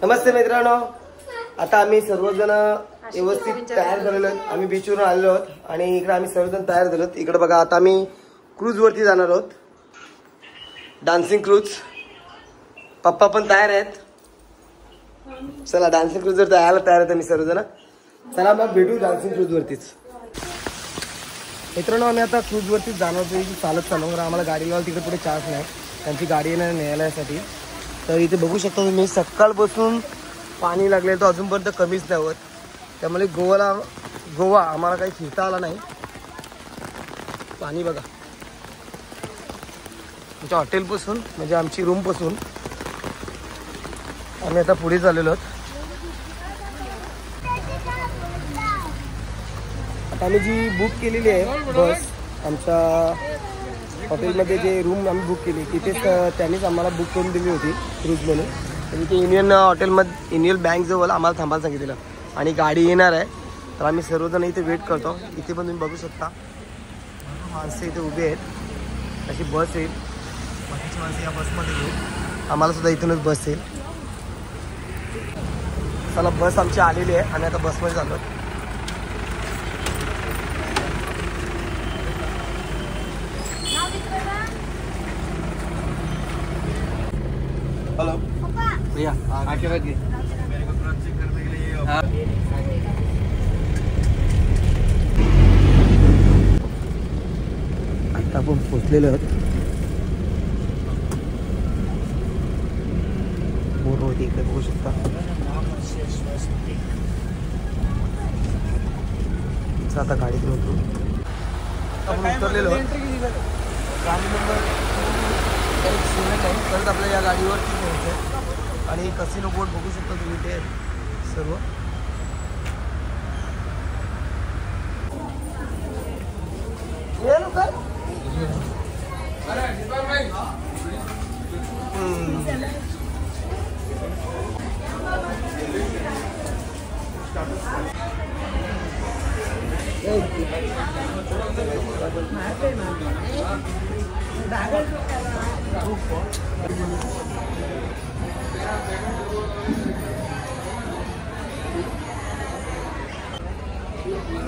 नमस्ते मित्रांनो, आता आम्ही सर्वजण व्यवस्थित तयार झालेलो आहोत. आम्ही बीचवरून आलेलो आहोत आणि इकडे आम्ही सर्वजण तयार झालो. इकडे बघा, आता आम्ही क्रूज वरती जाणार आहोत, डान्सिंग क्रूज. पप्पा पण तयार आहेत. चला डान्सिंग क्रूज वर तयार आहेत आम्ही सर्वजण. चला मग भेटू डान्सिंग क्रूज वरतीच. मित्रांनो, आम्ही आता क्रूज वरतीच जाणार होतो. चालत चालू, आम्हाला गाडी लावायला तिकडे पुढे चार्ज नाही, त्यांची गाडी येणार न्यायसाठी. तर इथे बघू शकता तुम्ही, सकाळपासून पाणी लागले तर अजूनपर्यंत कमीच नाही होत. त्यामुळे गोवा आम्हाला काही फिरता आला नाही. पाणी बघा, आमच्या हॉटेलपासून म्हणजे आमची रूमपासून आम्ही आता पुढे चाललेलो आहोत. आता आम्ही जी बुक केलेली आहे बस, आमच्या हॉटेलमध्ये जे रूम आम्ही बुक केली तिथेच त्यांनीच आम्हाला बुक करून दिली होती क्रूजमध्ये. तर इथे युनियन हॉटेलमध्ये युनियन बँकजवळ आम्हाला थांबायला सांगितलेलं आणि गाडी येणार आहे. तर आम्ही सर्वजण इथे वेट करतो. इथे पण तुम्ही बघू शकता माणसं इथे उभे आहेत. अशी बस येईल, बाकीची माणसं या बसमध्ये येईल. आम्हाला सुद्धा इथूनच बस येईल. चला, बस आमची आलेली आहे आणि आता बसमध्ये चाललो. हेलो भैया, आके बैठ गए. मेरे को तुरंत चेक करने के लिए आता आपण पोहोचलेलो आहोत. मोर होती इकडे बघू शकता. आता गाडीतून उतरू. आपण उतरलेलो आहोत. गाडी नंबर परत आपल्या या गाडीवरती पोहोचते आणि कसिनो बोट बघू शकता तुम्ही ते सर्व.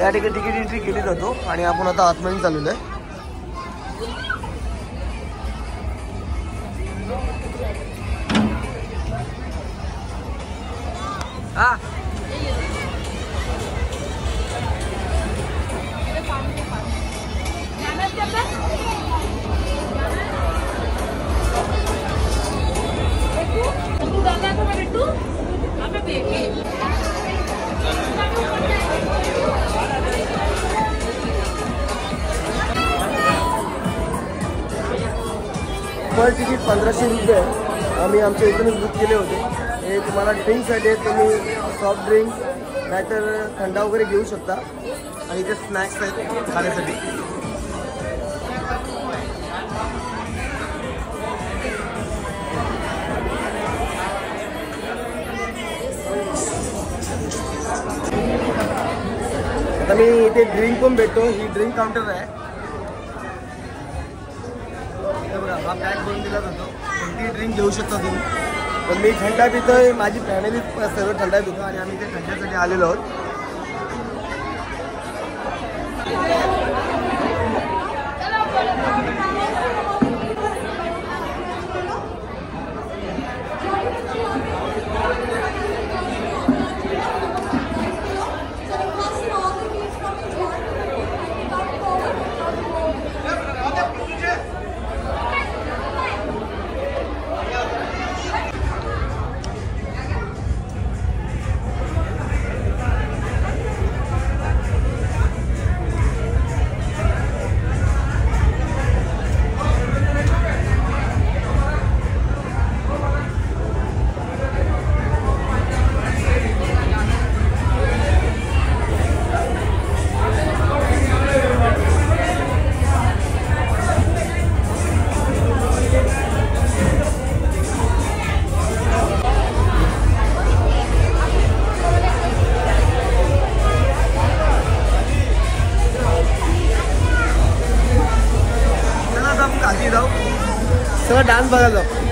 या ठिकाणी तिकीट एंट्री केली जातो आणि आपण आता आतमध्ये चाललेलो आहे. हा पर तिकीट 1500 रुपये आम्ही आमच्या इथूनच बुक केले होते. हे तुम्हाला ड्रिंकसाठी तुम्ही सॉफ्ट ड्रिंक नाहीतर थंडा वगैरे घेऊ शकता आणि इथे स्नॅक्स आहेत खाण्यासाठी. आता मी इथे ड्रिंक पण भेटतो. ही ड्रिंक काउंटर आहे. बघा, हा पॅक करून दिला जातो. कोणतीही ड्रिंक घेऊ शकता तुम्ही. पण मी थंडा पितोय, माझी फॅमिली सर्व थंडा पितो आणि आम्ही इथे थंड्यासाठी आलेलो आहोत. चला डान्स बघायला जाऊ.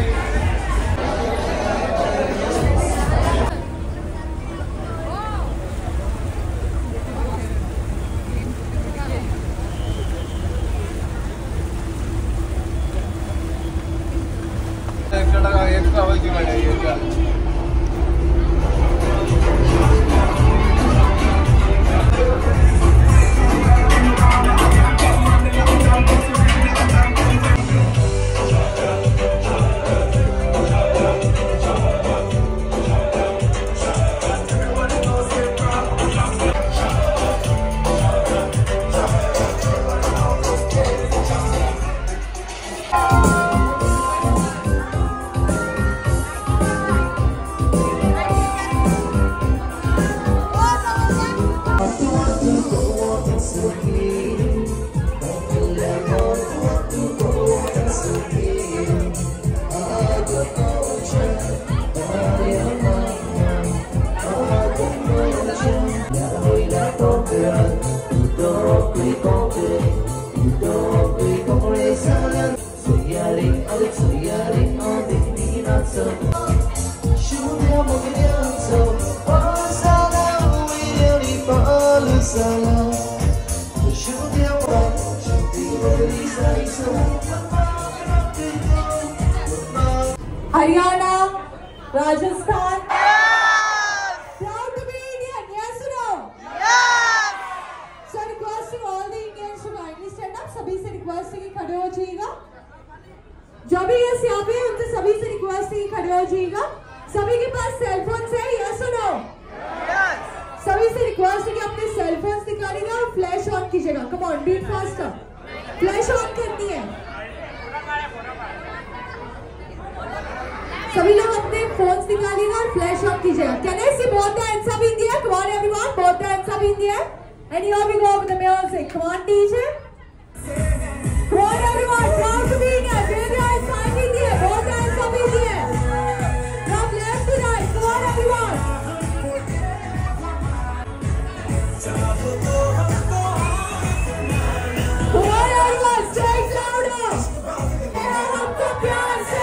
Haryana, Rajasthan, proud to be Indian. Yes or no? Yes. So requesting all the Indians to kindly stand up. सभी से रिक्वेस्ट है कि खड़े हो जाइएगा. जो भी यस यहाँ पे उनसे सभी से रिक्वेस्ट है कि खड़े हो जाइएगा. सभी के पास सेलफोन है? Yes or no? Yes. सभी से रिक्वेस्ट है कि अपने सेलफोन निकालिएगा और फ्लैश ऑन कीजिएगा. Come on, beat faster. Flash on करनी है. सभी लोग अपने फोन्स निकालिएगा और फ्लैश ऑन कीजिएगा. Can I see both the hands up in the air? Come on everyone, both the hands up in the air. And here we go with the music. Come on DJ. Come on everyone, proud to be here. Wave your hands up in the air. Both the hands up in the air. From left to right. Come on everyone. Come on everyone, say it louder. हम तो प्यार से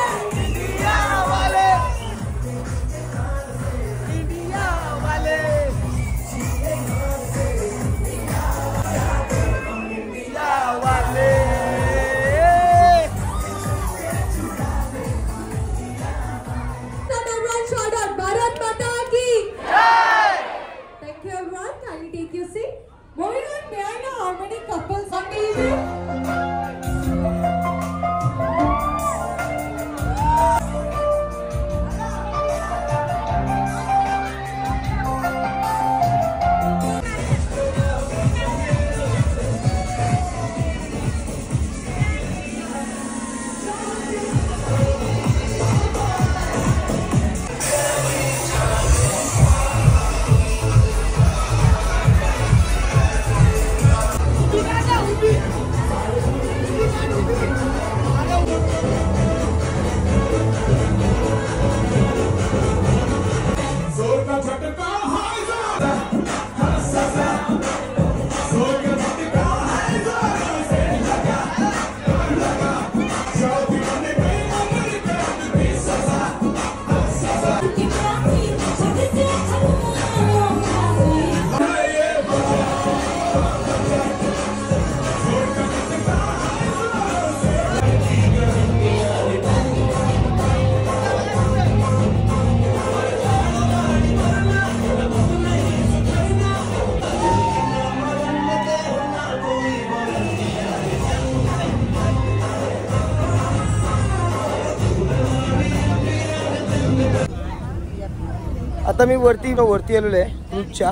आता मी वरती आलेलो आहे ग्रुपच्या.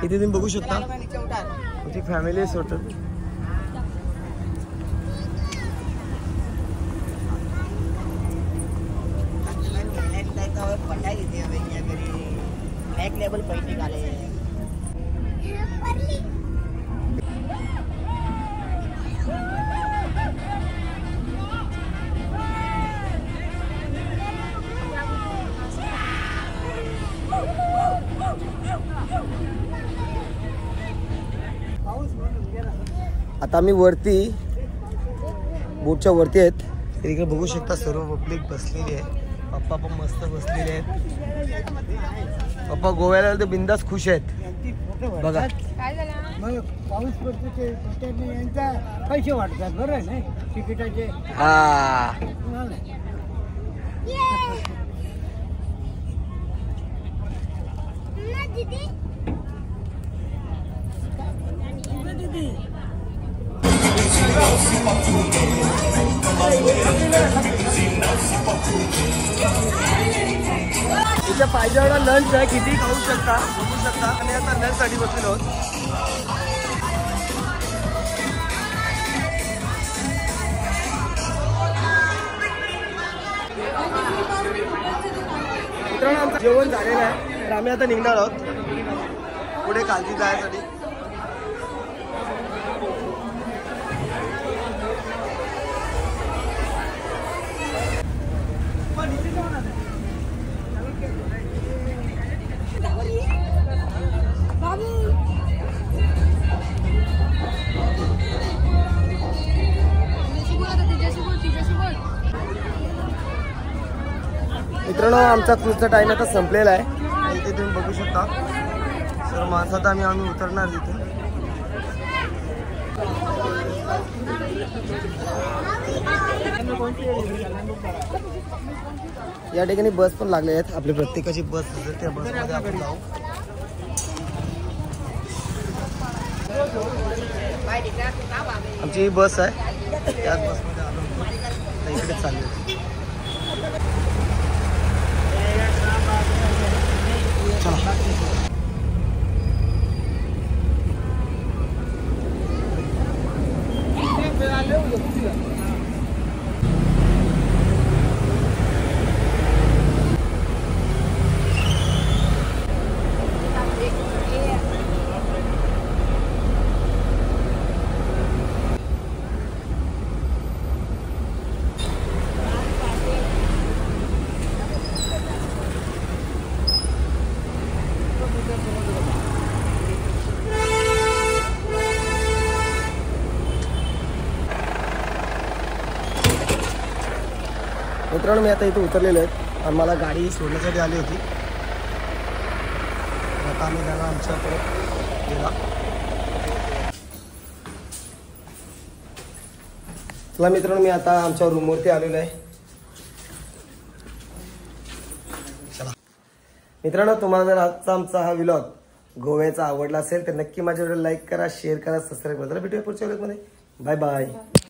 इथे तुम्ही बघू शकता आमची फॅमिली आहे सोबत. आता आम्ही वरती बोटच्या वरती आहेत. तर इकडे बघू शकता सर्व पब्लिक बसलेली आहे. पप्पा पण मस्त बसलेले आहेत. पप्पा गोव्याला तर बिंदास खुश आहेत बघा. मग पाऊस पडतो ते यांचा पैसे वाटतात बरं नाही तिकिटाचे. हा इथे पाहिजे एवढा लंच आहे, किती खाऊ शकता बघू शकता. आणि आता लंच साठी बसलेलो आहोत. मित्रांनो आमचं जेवण झालेलं आहे, तर आम्ही आता निघणार आहोत पुढे कालजी जायसाठी. मित्रांनो आमचा क्रूजचा टाइम आता संपलेला आहे. इथे तुम्ही बघू शकता सर माणसं. आता आम्ही उतरणार तिथे. या ठिकाणी बस पण लागले आहेत. आपली प्रत्येकाची बस असेल त्या बसमध्ये आपण जाऊ. आमची ही बस आहे, त्याच बसमध्ये आलो इकडे चालली होती. मित्रांनो मी आता इथे उतरलेलो आहे. आम्हाला गाडी सोडण्यासाठी आली होती. आता आम्ही जाणार आमच्या परत गेला. चला मित्रांनो मी आता आमच्या रूमवरती आलेलो आहे. चला मित्रांनो, तुम्हाला जर आजचा आमचा हा व्लॉग गोव्याचा आवडला असेल तर नक्की माझ्या व्हिडिओ लाईक करा, शेअर करा, सबस्क्राईब करा. भेटूया पुढच्या व्लॉगमध्ये. Bye bye.